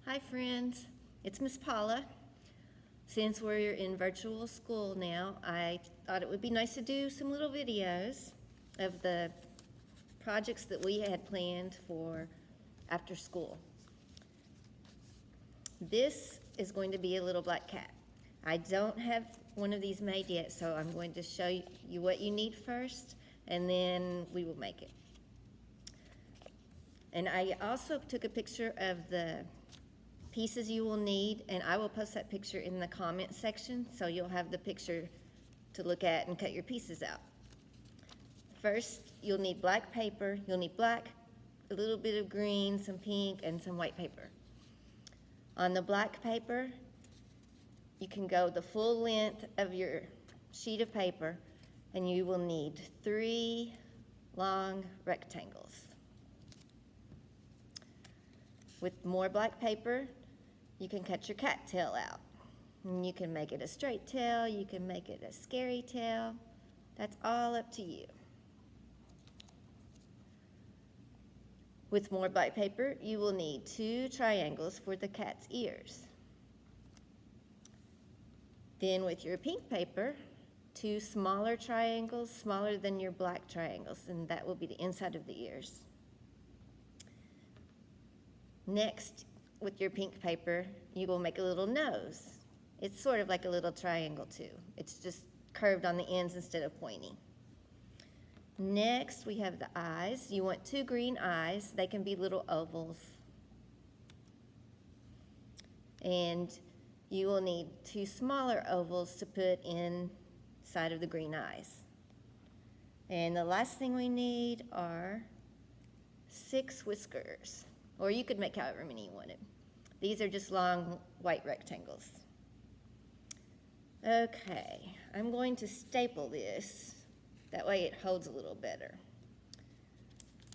Hi friends, it's Miss Paula. Since we're in virtual school now, I thought it would be nice to do some little videos of the projects that we had planned for after school. This is going to be a little black cat. I don't have one of these made yet, so I'm going to show you what you need first, and then we will make it. And I also took a picture of the pieces you will need, and I will post that picture in the comment section, so you'll have the picture to look at and cut your pieces out. First, you'll need black paper. You'll need black, a little bit of green, some pink, and some white paper. On the black paper, you can go the full length of your sheet of paper, and you will need 3 long rectangles. With more black paper, you can cut your cat tail out. And you can make it a straight tail, you can make it a scary tail. That's all up to you. With more black paper, you will need 2 triangles for the cat's ears. Then with your pink paper, 2 smaller triangles, smaller than your black triangles, and that will be the inside of the ears. Next, with your pink paper, you will make a little nose. It's sort of like a little triangle too. It's just curved on the ends instead of pointy. Next, we have the eyes. You want 2 green eyes. They can be little ovals. And you will need 2 smaller ovals to put inside of the green eyes. And the last thing we need are 6 whiskers. Or you could make however many you wanted. These are just long white rectangles. Okay, I'm going to staple this. That way it holds a little better.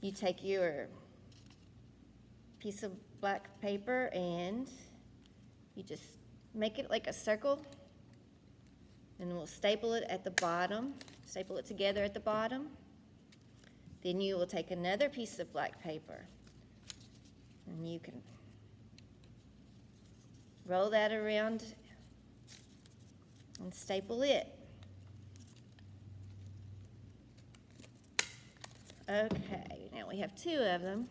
You take your piece of black paper and you just make it like a circle, and we'll staple it at the bottom, staple it together at the bottom. Then you will take another piece of black paper and you can roll that around and staple it. Okay, now we have 2 of them.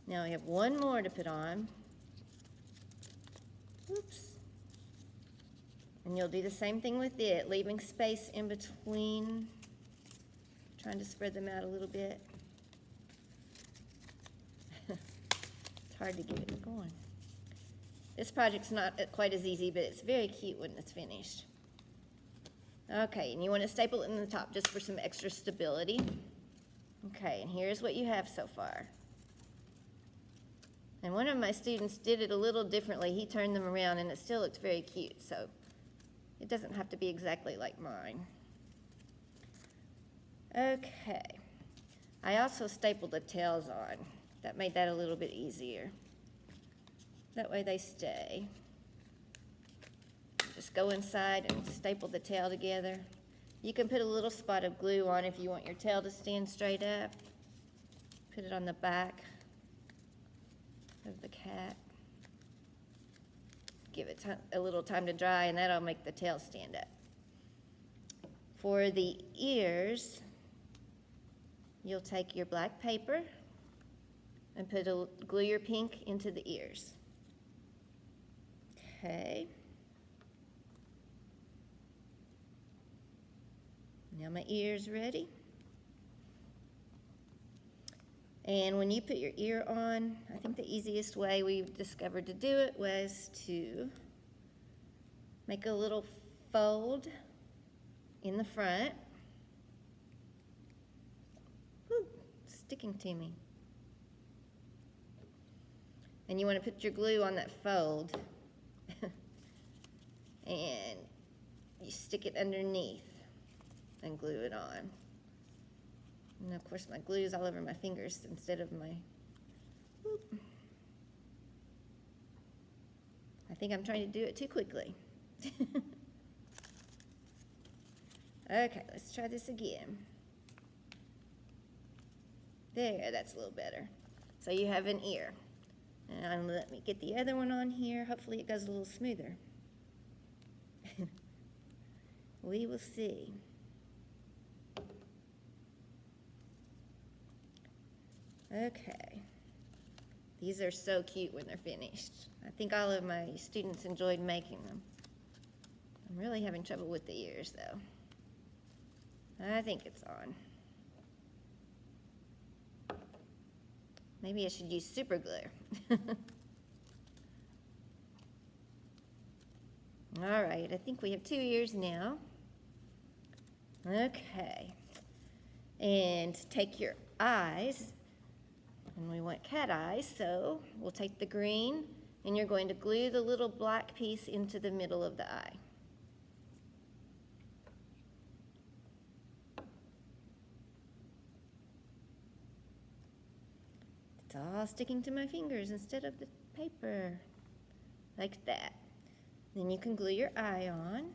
Now we have 1 more to put on. Oops. And you'll do the same thing with it, leaving space in between, trying to spread them out a little bit. It's hard to get it going. This project's not quite as easy, but it's very cute when it's finished. Okay, and you want to staple it in the top just for some extra stability. Okay, and here's what you have so far. And one of my students did it a little differently. He turned them around and it still looks very cute, so it doesn't have to be exactly like mine. Okay, I also stapled the tails on. That made that a little bit easier. That way they stay. Just go inside and staple the tail together. You can put a little spot of glue on if you want your tail to stand straight up. Put it on the back of the cat. Give it a little time to dry, and that'll make the tail stand up. For the ears, you'll take your black paper and glue your pink into the ears. Okay. Now my ear's ready. And when you put your ear on, I think the easiest way we've discovered to do it was to make a little fold in the front. Whew, it's sticking to me. And you want to put your glue on that fold and you stick it underneath and glue it on. And of course my glue is all over my fingers instead of my, whoop. I think I'm trying to do it too quickly. Okay, let's try this again. There, that's a little better. So you have an ear. And let me get the other one on here. Hopefully it goes a little smoother. We will see. Okay. These are so cute when they're finished. I think all of my students enjoyed making them. I'm really having trouble with the ears though. I think it's on. Maybe I should use super glue. All right, I think we have 2 ears now. Okay. And take your eyes, and we want cat eyes, so we'll take the green, and you're going to glue the little black piece into the middle of the eye. It's all sticking to my fingers instead of the paper, like that. Then you can glue your eye on.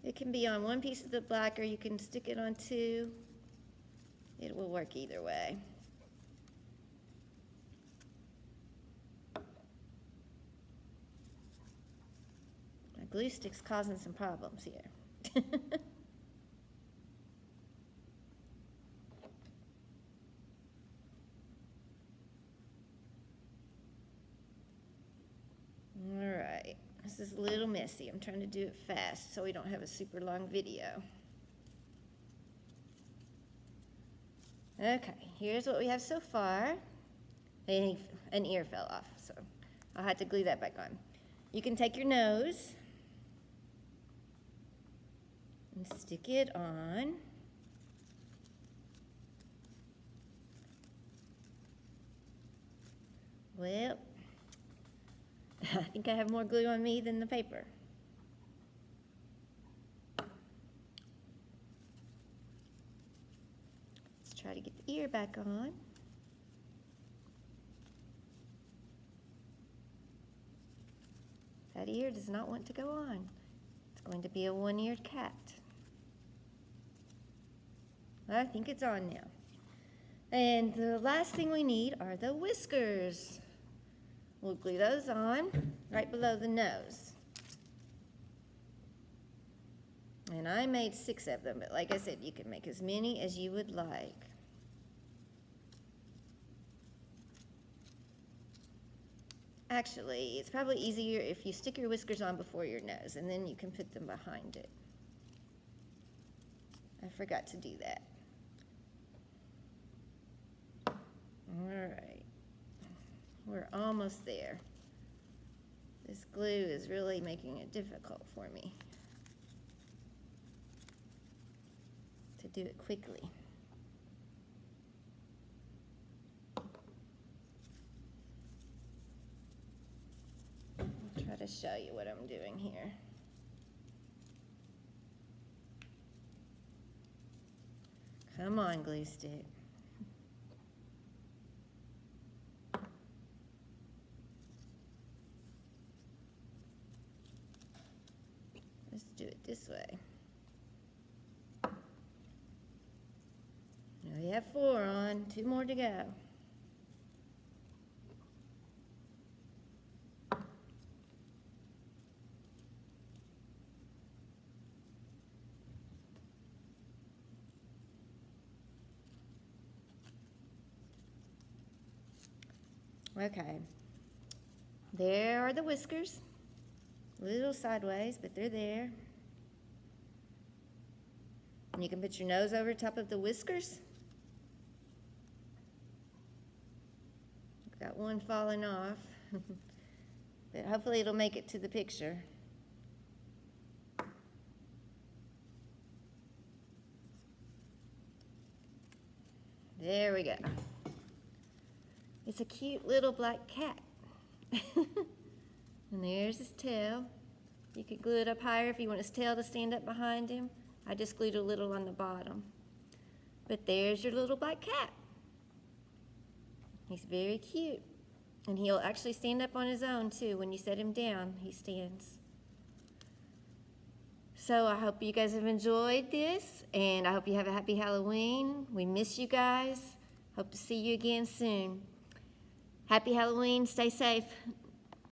It can be on one piece of the black, or you can stick it on two. It will work either way. My glue stick's causing some problems here. All right, this is a little messy. I'm trying to do it fast so we don't have a super long video. Okay, here's what we have so far. An ear fell off, so I'll have to glue that back on. You can take your nose and stick it on. Well, I think I have more glue on me than the paper. Let's try to get the ear back on. That ear does not want to go on. It's going to be a one-eared cat. I think it's on now. And the last thing we need are the whiskers. We'll glue those on right below the nose. And I made 6 of them, but like I said, you can make as many as you would like. Actually, it's probably easier if you stick your whiskers on before your nose, and then you can put them behind it. I forgot to do that. All right. We're almost there. This glue is really making it difficult for me to do it quickly. I'll try to show you what I'm doing here. Come on, glue stick. Let's do it this way. Now we have 4 on, 2 more to go. Okay, there are the whiskers. A little sideways, but they're there. And you can put your nose over top of the whiskers. Got one falling off, but hopefully it'll make it to the picture. There we go. It's a cute little black cat. And there's his tail. You could glue it up higher if you want his tail to stand up behind him. I just glued a little on the bottom. But there's your little black cat. He's very cute. And he'll actually stand up on his own too. When you set him down, he stands. So I hope you guys have enjoyed this, and I hope you have a happy Halloween. We miss you guys. Hope to see you again soon. Happy Halloween. Stay safe.